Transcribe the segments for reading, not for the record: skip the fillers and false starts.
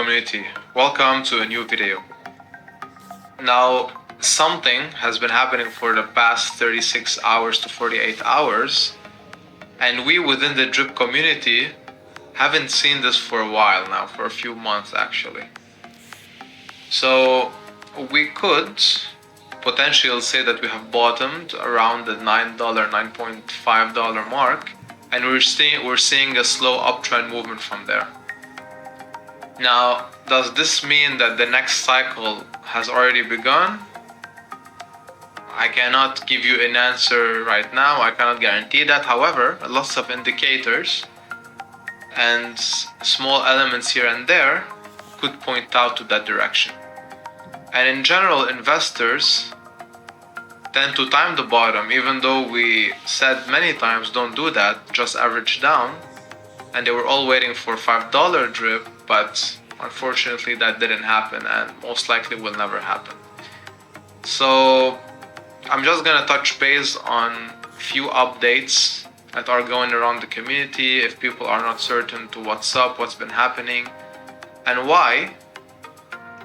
community, welcome to a new video. Now, something has been happening for the past 36 hours to 48 hours, and we within the drip community haven't seen this for a while now, for a few months actually. So we could potentially say that we have bottomed around the $9, $9.5 mark, and we're seeing a slow uptrend movement from there. Now, does this mean that the next cycle has already begun? I cannot give you an answer right now. I cannot guarantee that. However, lots of indicators and small elements here and there could point out to that direction. And in general, investors tend to time the bottom, even though we said many times don't do that, just average down. And they were all waiting for $5 drip, but unfortunately that didn't happen and most likely will never happen. So I'm just gonna touch base on a few updates that are going around the community if people are not certain to what's up, what's been happening, and why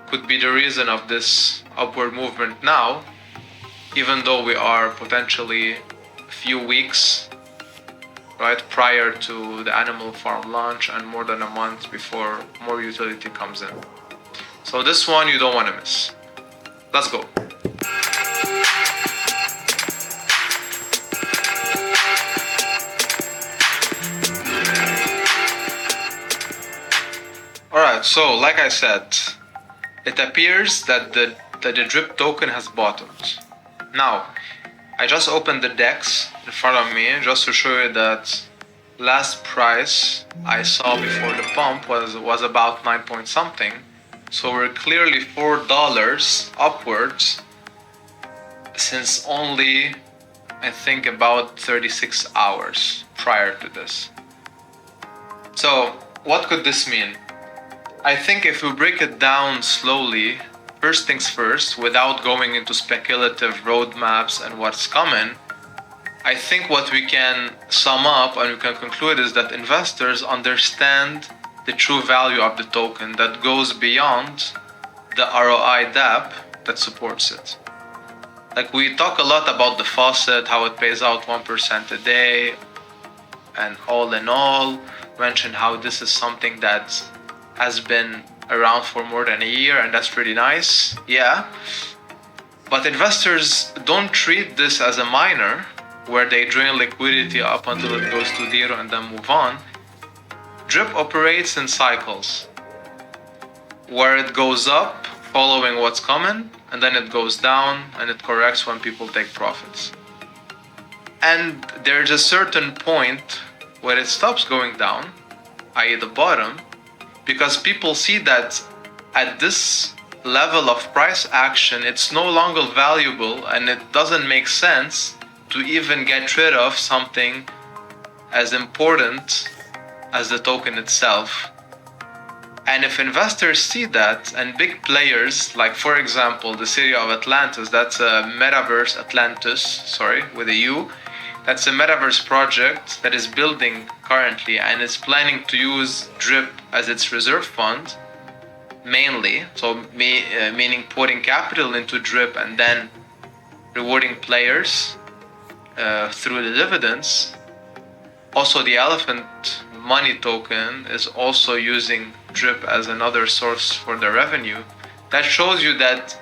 could be the reason of this upward movement now, even though we are potentially a few weeks prior to the animal farm launch and more than a month before more utility comes in. So this one you don't want to miss. Let's go. Alright, so like I said, it appears that the drip token has bottomed. Now, I just opened the DEX in front of me just to show you that last price I saw before the pump was about 9 point something. So we're clearly $4 upwards since only, I think, about 36 hours prior to this. So what could this mean? I think if we break it down slowly, first things first, without going into speculative roadmaps and what's coming, I think what we can sum up and we can conclude is that investors understand the true value of the token that goes beyond the ROI DApp that supports it. Like, we talk a lot about the faucet, how it pays out 1% a day, and all in all, mention how this is something that has been around for more than a year, and that's pretty nice, yeah. But investors don't treat this as a miner where they drain liquidity up until it goes to zero and then move on. Drip operates in cycles where it goes up following what's coming, and then it goes down and it corrects when people take profits. And there's a certain point where it stops going down, i.e. the bottom, because people see that at this level of price action, it's no longer valuable and it doesn't make sense to even get rid of something as important as the token itself. And if investors see that, and big players, like for example, the city of Atlantis, that's a metaverse, with a U, that's a metaverse project that is building currently and is planning to use Drip as its reserve fund, mainly, so meaning putting capital into Drip and then rewarding players through the dividends. Also, the elephant money token is also using Drip as another source for the revenue. That shows you that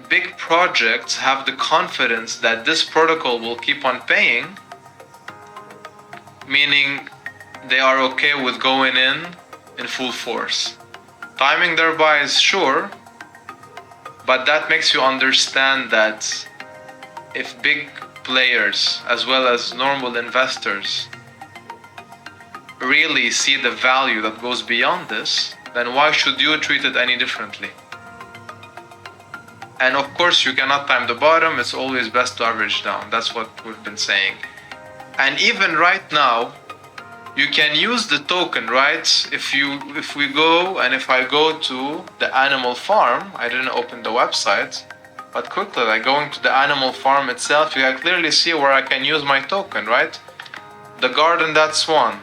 big projects have the confidence that this protocol will keep on paying, meaning they are okay with going in full force. Timing their buys, sure, but that makes you understand that if big players as well as normal investors really see the value that goes beyond this, then why should you treat it any differently? And of course, you cannot time the bottom. It's always best to average down. That's what we've been saying. And even right now, you can use the token, right? If I go to the animal farm, I didn't open the website, but quickly, like going to the animal farm itself, you can clearly see where I can use my token, right? The garden, that's one.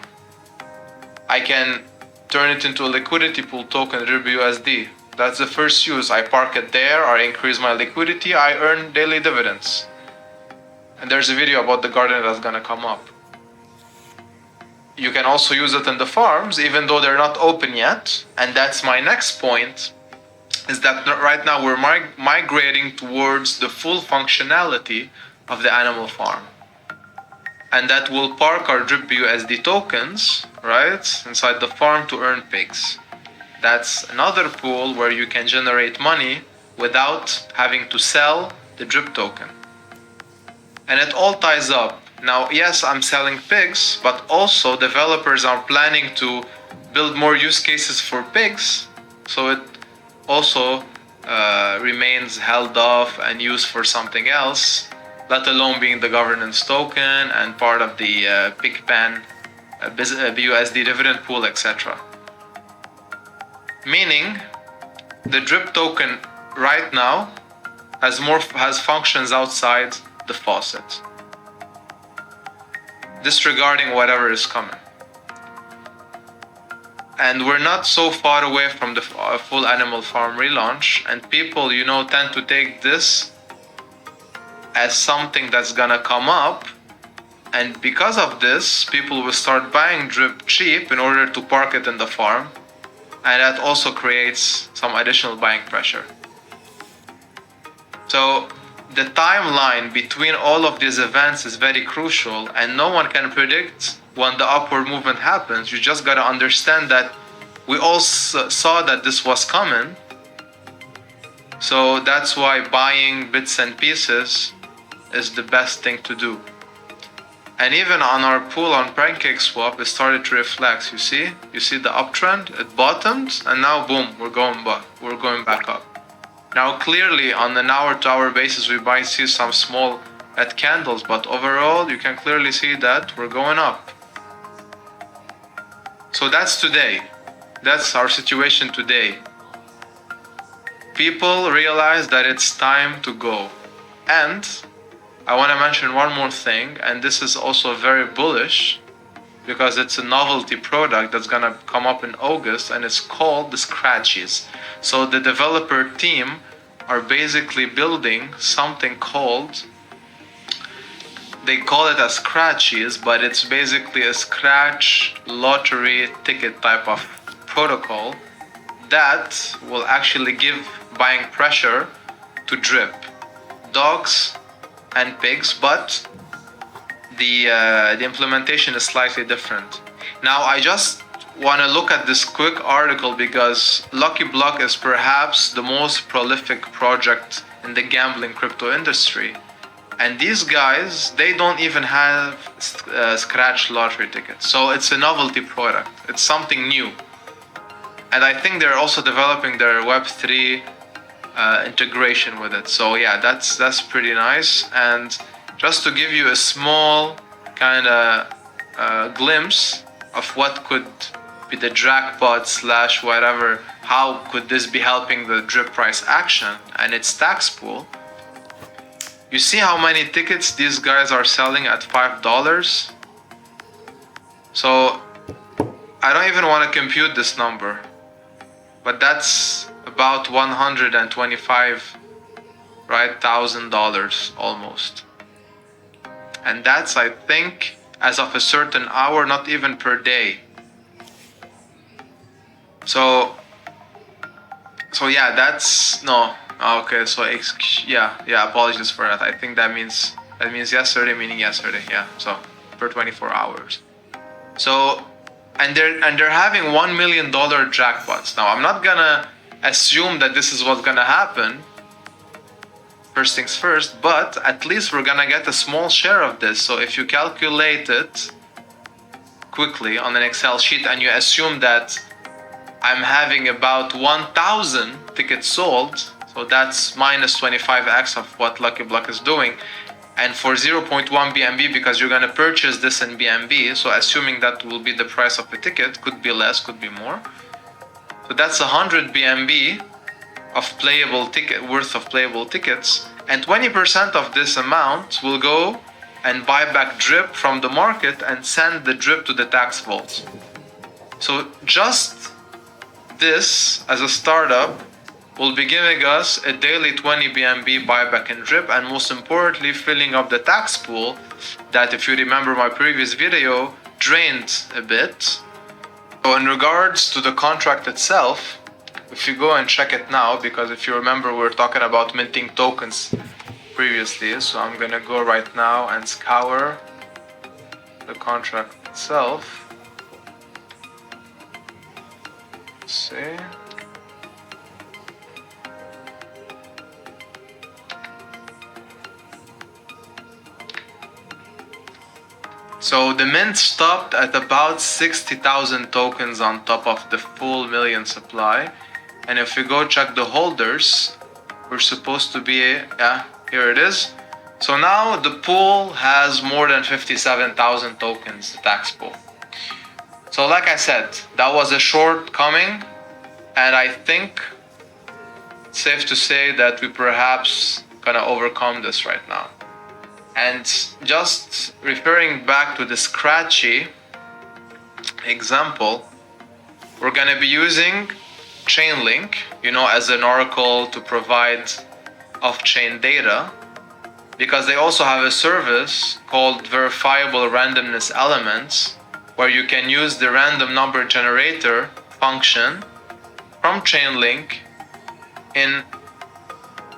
I can turn it into a liquidity pool token, drip USD. That's the first use. I park it there, I increase my liquidity, I earn daily dividends. And there's a video about the garden that's gonna come up. You can also use it in the farms, even though they're not open yet. And that's my next point, is that right now we're migrating towards the full functionality of the animal farm. And that will park our drip USD tokens, right, inside the farm to earn pigs. That's another pool where you can generate money without having to sell the drip token. And it all ties up. Now, yes, I'm selling pigs, but also developers are planning to build more use cases for pigs, so it also remains held off and used for something else, let alone being the governance token and part of the pig pen, BUSD dividend pool, etc. Meaning, the drip token right now has functions outside the faucet, disregarding whatever is coming. And we're not so far away from the full animal farm relaunch, and people, tend to take this as something that's gonna come up, and because of this, people will start buying drip cheap in order to park it in the farm, and that also creates some additional buying pressure. So the timeline between all of these events is very crucial, and no one can predict when the upward movement happens. You just gotta understand that we all saw that this was coming. So that's why buying bits and pieces is the best thing to do. And even on our pool on PancakeSwap, it started to reflect. You see the uptrend. It bottomed, and now boom, we're going back up. Now clearly on an hour-to-hour basis, we might see some small red candles, but overall you can clearly see that we're going up. So that's today. That's our situation today. People realize that it's time to go. And I want to mention one more thing, and this is also very bullish because it's a novelty product that's gonna come up in August, and it's called the Scratchies. So the developer team are basically building something called, they call it a Scratchies, but it's basically a scratch lottery ticket type of protocol that will actually give buying pressure to drip, dogs and pigs, but the implementation is slightly different. Now I just want to look at this quick article because Lucky Block is perhaps the most prolific project in the gambling crypto industry, and these guys, they don't even have scratch lottery tickets. So it's a novelty product, it's something new, and I think they're also developing their Web3 integration with it. So yeah, that's pretty nice. And just to give you a small kind of glimpse of what could be the jackpot / whatever, how could this be helping the drip price action and its tax pool. You see how many tickets these guys are selling at $5? So I don't even want to compute this number, but that's about $125,000 almost. And that's, I think, as of a certain hour, not even per day. So yeah, that's no. Okay, so yeah, apologies for that. I think that means yesterday, meaning yesterday. Yeah, so per 24 hours. So and they're having $1 million jackpots. Now I'm not gonna assume that this is what's gonna happen. First things first, but at least we're gonna get a small share of this. So if you calculate it quickly on an Excel sheet and you assume that I'm having about 1,000 tickets sold, so that's minus 25x of what Lucky Block is doing. And for 0.1 BNB, because you're gonna purchase this in BNB, so assuming that will be the price of the ticket, could be less, could be more. So that's 100 BNB of playable ticket worth of playable tickets, and 20% of this amount will go and buy back drip from the market and send the drip to the tax vault. So just this as a startup will be giving us a daily 20 BNB buyback and drip, and most importantly, filling up the tax pool that, if you remember my previous video, drained a bit. So in regards to the contract itself, if you go and check it now, because if you remember, we were talking about minting tokens previously, so I'm gonna go right now and scour the contract itself. Let's see. So the mint stopped at about 60,000 tokens on top of the full million supply. And if we go check the holders, we're supposed to be, yeah, here it is. So now the pool has more than 57,000 tokens, the tax pool. So like I said, that was a shortcoming, and I think it's safe to say that we perhaps gonna overcome this right now. And just referring back to the scratchy example, we're gonna be using Chainlink, as an oracle to provide off-chain data, because they also have a service called verifiable randomness elements, where you can use the random number generator function from Chainlink in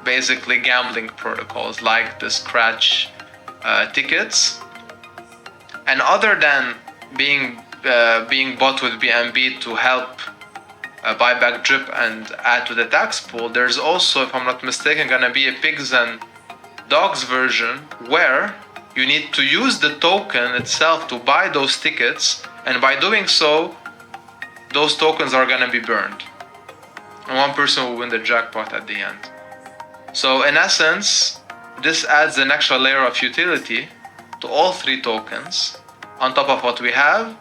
basically gambling protocols like the scratch tickets. And other than being bought with BNB to help buy back drip and add to the tax pool, there's also, if I'm not mistaken, gonna be a pigs and dogs version where you need to use the token itself to buy those tickets, and by doing so, those tokens are gonna be burned, and one person will win the jackpot at the end. So in essence, this adds an extra layer of utility to all three tokens on top of what we have,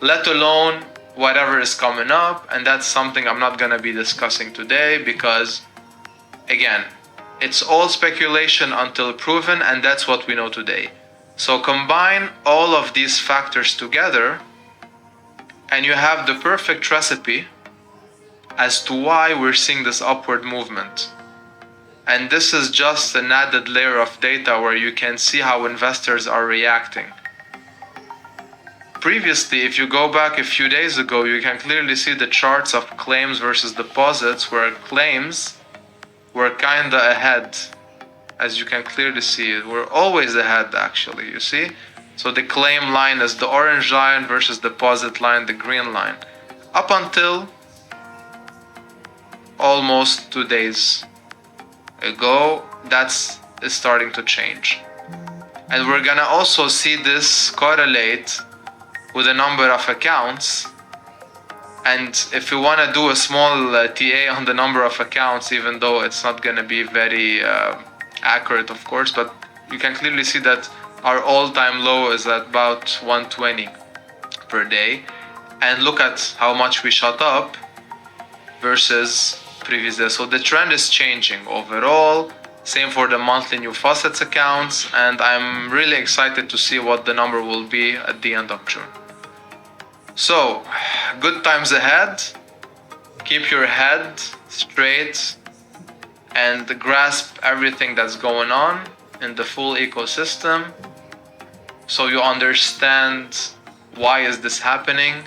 let alone whatever is coming up. And that's something I'm not gonna be discussing today, because again, it's all speculation until proven, and that's what we know today. So combine all of these factors together and you have the perfect recipe as to why we're seeing this upward movement. And this is just an added layer of data where you can see how investors are reacting. Previously, if you go back a few days ago, you can clearly see the charts of claims versus deposits, where claims were kinda ahead. As you can clearly see, we're always ahead actually, you see? So the claim line is the orange line versus deposit line, the green line. Up until almost 2 days ago, that's starting to change. And we're gonna also see this correlate with the number of accounts. And if we want to do a small TA on the number of accounts, even though it's not going to be very accurate, of course, but you can clearly see that our all-time low is at about 120 per day. And look at how much we shot up versus previous day. So the trend is changing overall. Same for the monthly new faucets accounts. And I'm really excited to see what the number will be at the end of June. So, good times ahead. Keep your head straight and grasp everything that's going on in the full ecosystem, so you understand why is this happening.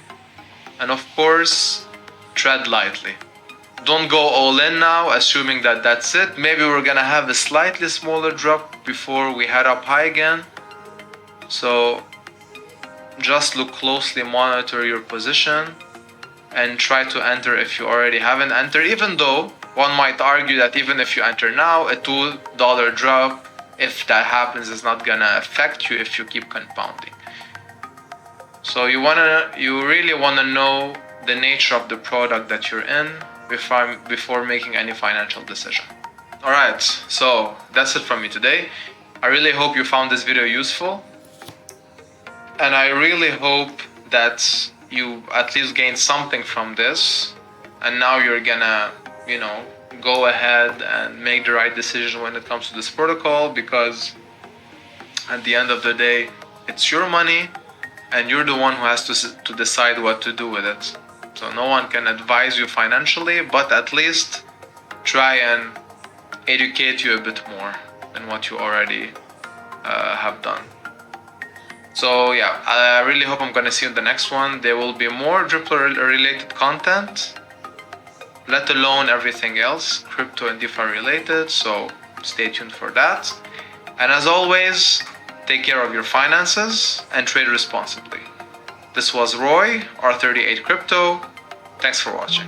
And of course, tread lightly. Don't go all in now, assuming that that's it. Maybe we're gonna have a slightly smaller drop before we head up high again. So just look closely, monitor your position, and try to enter if you already haven't entered. Even though one might argue that even if you enter now, a $2 drop, if that happens, is not gonna affect you if you keep compounding. So you really wanna know the nature of the product that you're in before making any financial decision. Alright, so that's it from me today. I really hope you found this video useful. And I really hope that you at least gained something from this. And now you're gonna, go ahead and make the right decision when it comes to this protocol, because at the end of the day, it's your money and you're the one who has to decide what to do with it. So no one can advise you financially, but at least try and educate you a bit more than what you already have done. So yeah, I really hope I'm gonna see you in the next one. There will be more drip related content, let alone everything else, crypto and DeFi related, so stay tuned for that. And as always, take care of your finances and trade responsibly. This was Roy, R38 Crypto. Thanks for watching.